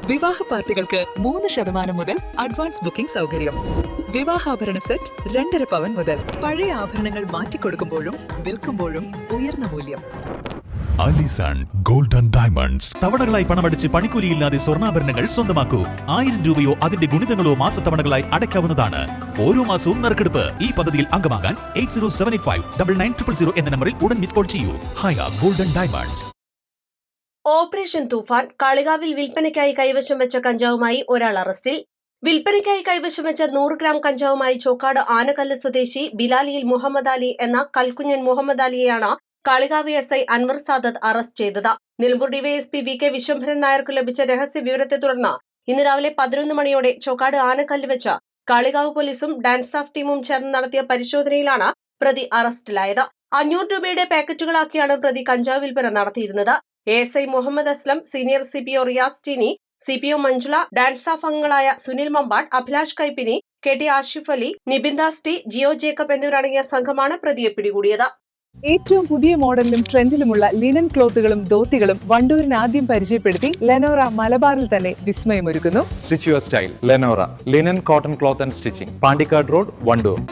വിവാഹ പാർട്ടികൾക്ക് 3% മുതൽ അഡ്വാൻസ് ബുക്കിംഗ് സൗകര്യം. വിവാഹാഭരണ സെറ്റ് 2.5 പവൻ മുതൽ. പഴയ ആഭരണങ്ങൾ മാറ്റിക്കൊടുക്കുമ്പോഴും വിൽക്കുമ്പോഴും ഉയർന്ന മൂല്യം. Alison golden diamonds. തവണകളായി പണമടിച്ച് പണിക്കൂലിയില്ലാതെ സ്വർണ്ണാഭരണങ്ങൾ സ്വന്തമാക്കൂ. 1000 രൂപയോ അതിന്റെ ഗുണിതങ്ങളോ മാസത്തവണകളായി അടയ്ക്കാവുന്നതാണ്. ഓരോ മാസവും നറുക്കെടുപ്പ്. ഈ പദ്ധതിയിൽ അംഗമാകാൻ 8078599900 എന്ന നമ്പറിൽ ഉടൻ മിസ് കോൾ ചെയ്യൂ. ഹയ ഗോൾഡൻ ഡയമണ്ട്സ്. ഓപ്പറേഷൻ തൂഫാൻ. കാളികാവിൽ വിൽപ്പനയ്ക്കായി കൈവശം വെച്ച കഞ്ചാവുമായി ഒരാൾ അറസ്റ്റിൽ. വിൽപ്പനയ്ക്കായി കൈവശം വെച്ച 100 ഗ്രാം കഞ്ചാവുമായി ചോക്കാട് ആനക്കല്ല് സ്വദേശി ബിലാലിയിൽ മുഹമ്മദ് അലി എന്ന കൽക്കുഞ്ഞൻ മുഹമ്മദ് അലിയെയാണ് കാളികാവ് SI അൻവർ സാദത്ത് അറസ്റ്റ് ചെയ്തത്. നിലമ്പൂർ ഡിവൈഎസ്പി VK വിശ്വംഭരൻ നായർക്ക് ലഭിച്ച രഹസ്യ വിവരത്തെ തുടർന്ന് ഇന്ന് രാവിലെ 11 മണിയോടെ ചോക്കാട് ആനക്കല്ല് വെച്ച് കാളികാവ് പോലീസും ഡാൻസ് ഓഫ് ടീമും ചേർന്ന് നടത്തിയ പരിശോധനയിലാണ് പ്രതി അറസ്റ്റിലായത്. 500 രൂപയുടെ പാക്കറ്റുകളാക്കിയാണ് പ്രതി കഞ്ചാവ് വിൽപ്പന നടത്തിയിരുന്നത്. ASI Muhammad Aslam, senior CPO Riyas ടീനി, CPO മഞ്ജുള, ഡാൻസ് ഓഫ് അംഗങ്ങളായ സുനിൽ മമ്പാട്, അഭിലാഷ് കൈപ്പിനി, KT ആഷിഫ് അലി, നിബിൻദാസ് ടി, ജിയോ ജേക്കബ് എന്നിവരടങ്ങിയ സംഘമാണ് പ്രതിയെ പിടികൂടിയത്. ഏറ്റവും പുതിയ മോഡലിലും ട്രെൻഡിലുമുള്ള ലിനൻ ക്ലോത്തുകളും ധോത്തികളും വണ്ടൂരിന് ആദ്യം പരിചയപ്പെടുത്തി ലെനോറ മലബാറിൽ തന്നെ വിസ്മയമൊരുക്കുന്നു. Stitch your style Lenora linen cotton cloth and stitching, Pandikkad road, Wandoor.